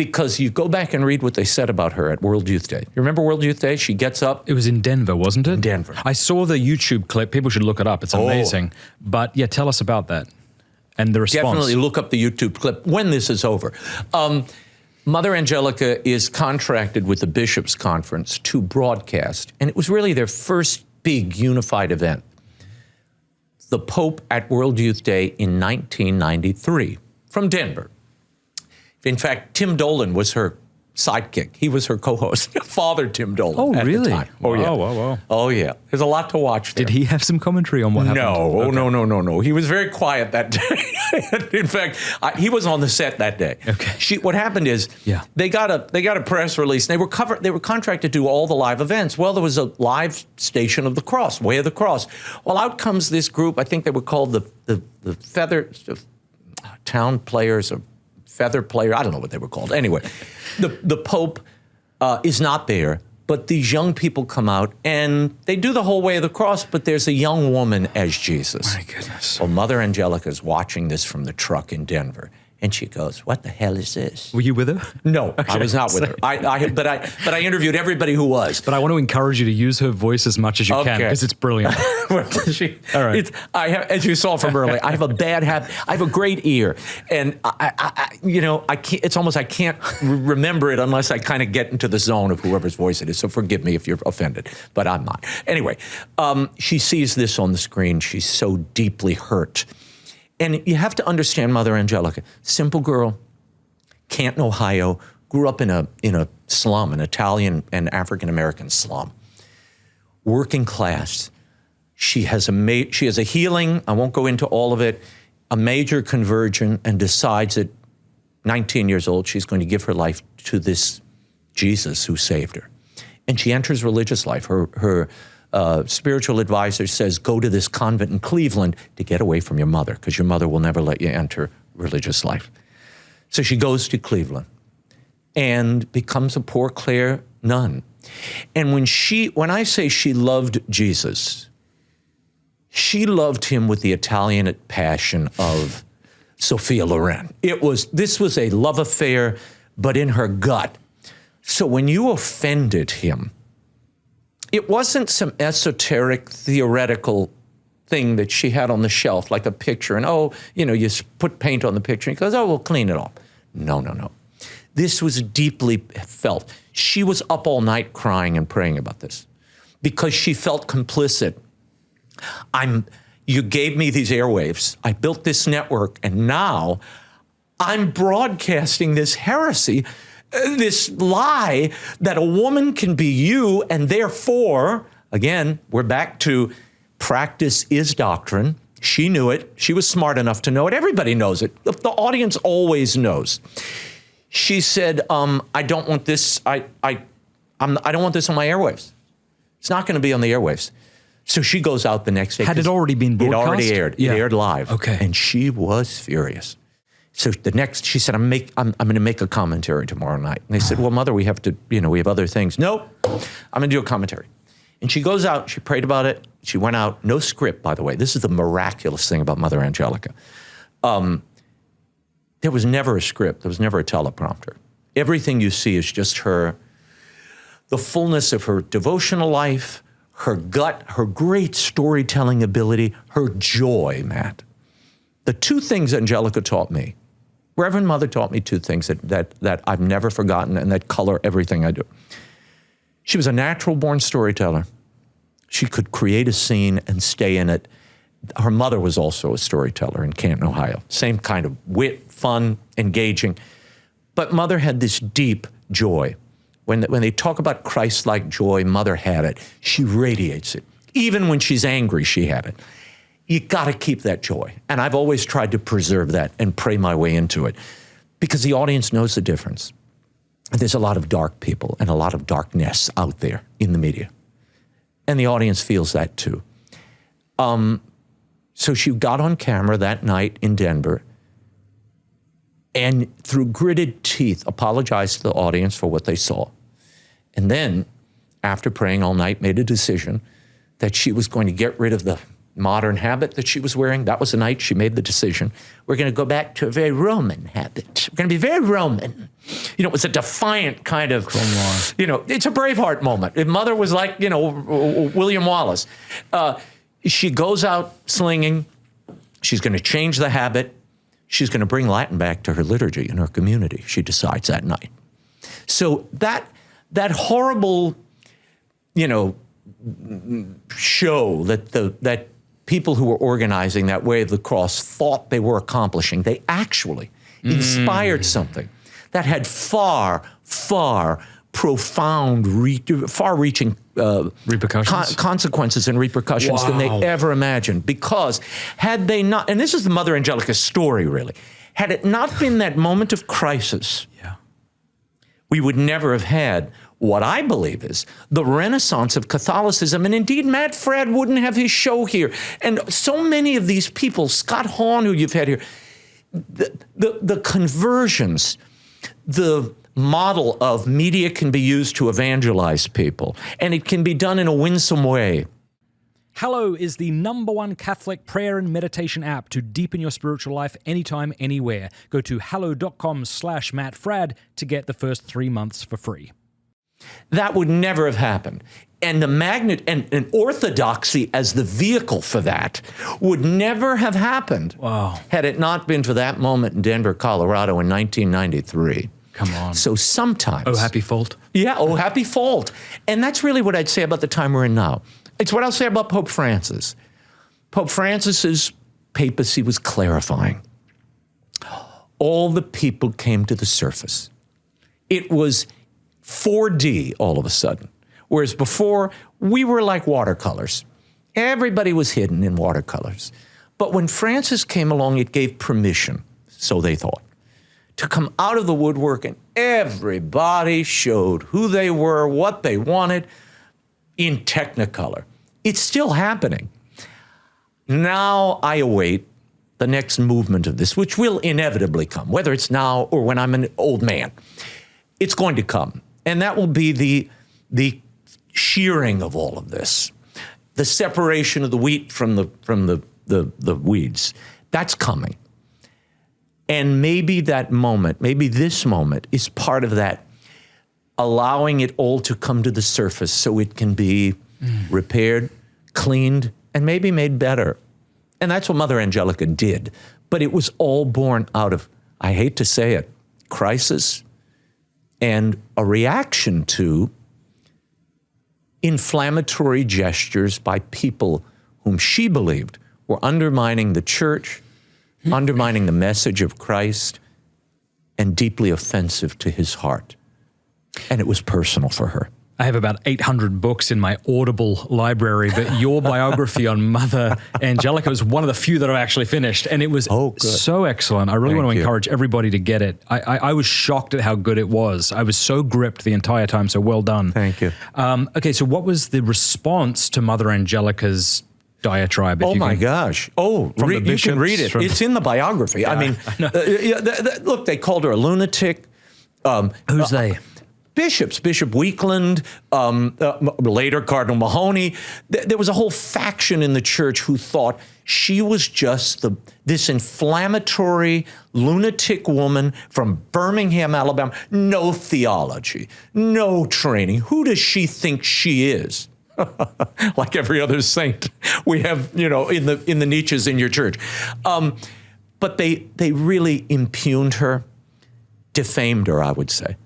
because you go back and read what they said about her at World Youth Day. You remember World Youth Day? She gets up. It was in Denver, wasn't it? Denver. I saw the YouTube clip. People should look it up. It's amazing. But yeah, tell us about that and the response. Definitely look up the YouTube clip when this is over. Mother Angelica is contracted with the Bishops' Conference to broadcast, and it was really their first big unified event. The Pope at World Youth Day in 1993 from Denver. In fact, Tim Dolan was her sidekick. He was her co-host, Father Tim Dolan. Oh, really? The time. Oh, yeah. Wow. Oh, yeah. There's a lot to watch there. Did he have some commentary on what happened? No. Okay. No. He was very quiet that day. In fact, he was on the set that day. Okay. What happened is they got a press release. They were contracted to do all the live events. Well, there was a live Station of the Cross, Way of the Cross. Well, out comes this group. I think they were called the Feather Town Players or Feather Player. I don't know what they were called. Anyway, the Pope is not there, but these young people come out and they do the whole Way of the Cross, but there's a young woman as Jesus. My goodness. Well, Mother Angelica is watching this from the truck in Denver. And she goes, "What the hell is this?" Were you with her? No, I was not with her. But I interviewed everybody who was. But I want to encourage you to use her voice as much as you can because it's brilliant. All right. As you saw from earlier, I have a bad habit. I have a great ear, and I can't. It's almost I can't remember it unless I kind of get into the zone of whoever's voice it is. So forgive me if you're offended, but I'm not. Anyway, she sees this on the screen. She's so deeply hurt. And you have to understand Mother Angelica, simple girl, Canton, Ohio, grew up in a slum, an Italian and African-American slum. Working class. She has a healing, I won't go into all of it, a major conversion, and decides at 19 years old she's going to give her life to this Jesus who saved her. And she enters religious life. Her spiritual advisor says, go to this convent in Cleveland to get away from your mother, because your mother will never let you enter religious life. So she goes to Cleveland and becomes a Poor Clare nun. And when I say she loved Jesus, she loved him with the Italian passion of Sophia Loren. This was a love affair, but in her gut. So when you offended him, it wasn't some esoteric, theoretical thing that she had on the shelf, like a picture, and you put paint on the picture, and he goes, we'll clean it off. No. This was deeply felt. She was up all night crying and praying about this because she felt complicit. You gave me these airwaves. I built this network, and now I'm broadcasting this heresy, this lie that a woman can be you, and therefore, again, we're back to practice is doctrine. She knew it. She was smart enough to know it. Everybody knows it. The audience always knows. She said, I don't want this. I don't want this on my airwaves. It's not going to be on the airwaves. So she goes out the next day. Had it already been broadcast? It already aired. Yeah. It aired live. Okay. And she was furious. So she said, I'm going to make a commentary tomorrow night. And they said, well, Mother, we have other things. Nope, I'm going to do a commentary. And she goes out, she prayed about it. She went out, no script, by the way. This is the miraculous thing about Mother Angelica. There was never a script. There was never a teleprompter. Everything you see is just her, the fullness of her devotional life, her gut, her great storytelling ability, her joy, Matt. The two things Angelica taught me, Reverend Mother taught me two things that I've never forgotten and that color everything I do. She was a natural-born storyteller. She could create a scene and stay in it. Her mother was also a storyteller in Canton, Ohio. Same kind of wit, fun, engaging. But Mother had this deep joy. When they talk about Christ-like joy, Mother had it. She radiates it. Even when she's angry, she had it. You got to keep that joy. And I've always tried to preserve that and pray my way into it because the audience knows the difference. There's a lot of dark people and a lot of darkness out there in the media. And the audience feels that too. So she got on camera that night in Denver and through gritted teeth apologized to the audience for what they saw. And then, after praying all night, made a decision that she was going to get rid of the modern habit that she was wearing. That was the night she made the decision. We're going to go back to a very Roman habit. We're going to be very Roman. You know, it was a defiant kind of, you know, it's a Braveheart moment. If Mother was like, you know, William Wallace. She goes out slinging. She's going to change the habit. She's going to bring Latin back to her liturgy and her community, she decides that night. So that horrible, you know, show that people who were organizing that way of the cross thought they were accomplishing, they actually inspired something that had far profound, far-reaching repercussions, consequences and repercussions than they ever imagined. Because had they not, and this is the Mother Angelica story, really, had it not been that moment of crisis, we would never have had what I believe is the renaissance of Catholicism. And indeed, Matt Fradd wouldn't have his show here. And so many of these people, Scott Hahn, who you've had here, the conversions, the model of media can be used to evangelize people, and it can be done in a winsome way. Hallow is the #1 Catholic prayer and meditation app to deepen your spiritual life anytime, anywhere. Go to hallow.com/Matt Fradd to get the first 3 months for free. That would never have happened. And the magnet and orthodoxy as the vehicle for that would never have happened had it not been for that moment in Denver, Colorado in 1993. Come on. So sometimes... Oh, happy fault. Yeah, oh, happy fault. And that's really what I'd say about the time we're in now. It's what I'll say about Pope Francis. Pope Francis's papacy was clarifying. All the people came to the surface. It was 4D all of a sudden. Whereas before, we were like watercolors. Everybody was hidden in watercolors. But when Francis came along, it gave permission, so they thought, to come out of the woodwork, and everybody showed who they were, what they wanted, in Technicolor. It's still happening. Now I await the next movement of this, which will inevitably come, whether it's now or when I'm an old man. It's going to come. And that will be the shearing of all of this, the separation of the wheat from the weeds. That's coming. And maybe that moment, maybe this moment is part of that, allowing it all to come to the surface so it can be repaired, cleaned, and maybe made better. And that's what Mother Angelica did. But it was all born out of, I hate to say it, crisis and a reaction to inflammatory gestures by people whom she believed were undermining the church, undermining the message of Christ, and deeply offensive to his heart. And it was personal for her. I have about 800 books in my Audible library, but your biography on Mother Angelica was one of the few that I actually finished, and it was so excellent. I really want to encourage everybody to get it. I was shocked at how good it was. I was so gripped the entire time, so well done. Thank you. Okay, so what was the response to Mother Angelica's diatribe? Oh my gosh. Oh, you can read it. It's in the biography. I mean, look, they called her a lunatic. Who's they? Bishops, Bishop Weakland, later Cardinal Mahoney. There was a whole faction in the church who thought she was just this inflammatory, lunatic woman from Birmingham, Alabama. No theology, no training. Who does she think she is? Like every other saint we have, you know, in the niches in your church. But they really impugned her, defamed her, I would say.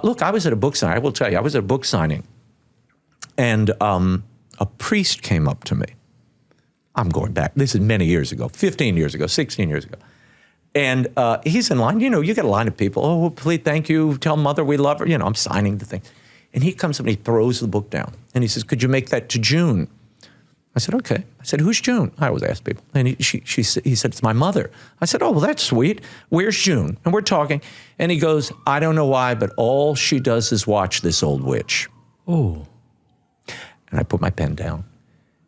Look, I was at a book signing. I will tell you, I was at a book signing, and a priest came up to me. I'm going back. This is many years ago, 15 years ago, 16 years ago. And he's in line. You know, you get a line of people. Oh, please, thank you. Tell Mother we love her. You know, I'm signing the thing. And he comes up and he throws the book down. And he says, could you make that to June? I said, okay. I said, who's June? I always ask people. And he said, it's my mother. I said, oh, well, that's sweet. Where's June? And we're talking. And he goes, I don't know why, but all she does is watch this old witch. Oh. And I put my pen down.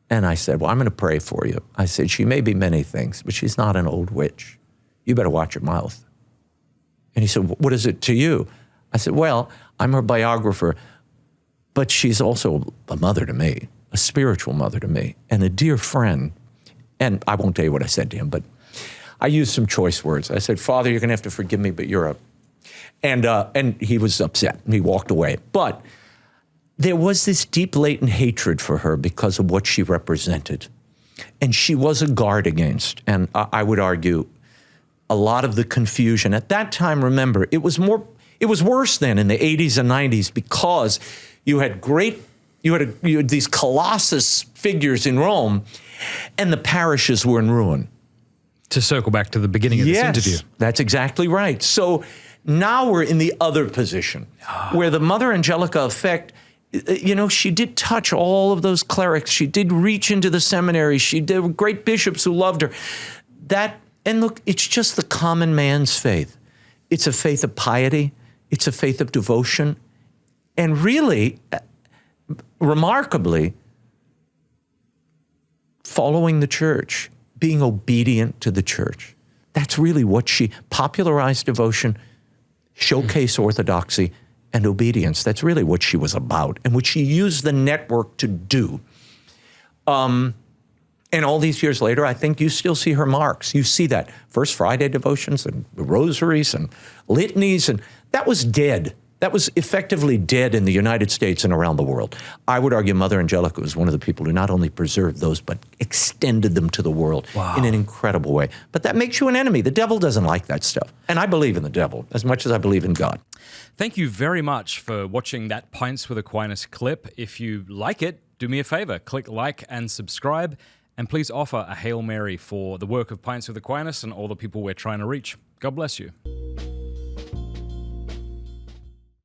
And I said, well, I'm going to pray for you. I said, she may be many things, but she's not an old witch. You better watch your mouth. And he said, what is it to you? I said, well, I'm her biographer, but she's also a mother to me, a spiritual mother to me, and a dear friend. And I won't tell you what I said to him, but I used some choice words. I said, Father, you're going to have to forgive me, but you're And he was upset. He walked away. But there was this deep latent hatred for her because of what she represented. And she was a guard against, and I would argue, a lot of the confusion. At that time, remember, it was worse then in the 80s and 90s because you had these colossus figures in Rome, and the parishes were in ruin. To circle back to the beginning of this interview. That's exactly right. So now we're in the other position where the Mother Angelica effect, she did touch all of those clerics. She did reach into the seminary. There were great bishops who loved her. And look, it's just the common man's faith. It's a faith of piety. It's a faith of devotion. And really, remarkably, following the church, being obedient to the church. That's really what she popularized devotion, showcase orthodoxy, and obedience. That's really what she was about and what she used the network to do. And all these years later, I think you still see her marks. You see that First Friday devotions and rosaries and litanies, and that was dead. That was effectively dead in the United States and around the world. I would argue Mother Angelica was one of the people who not only preserved those, but extended them to the world in an incredible way. But that makes you an enemy. The devil doesn't like that stuff. And I believe in the devil as much as I believe in God. Thank you very much for watching that Pints with Aquinas clip. If you like it, do me a favor, click like and subscribe. And please offer a Hail Mary for the work of Pints with Aquinas and all the people we're trying to reach. God bless you.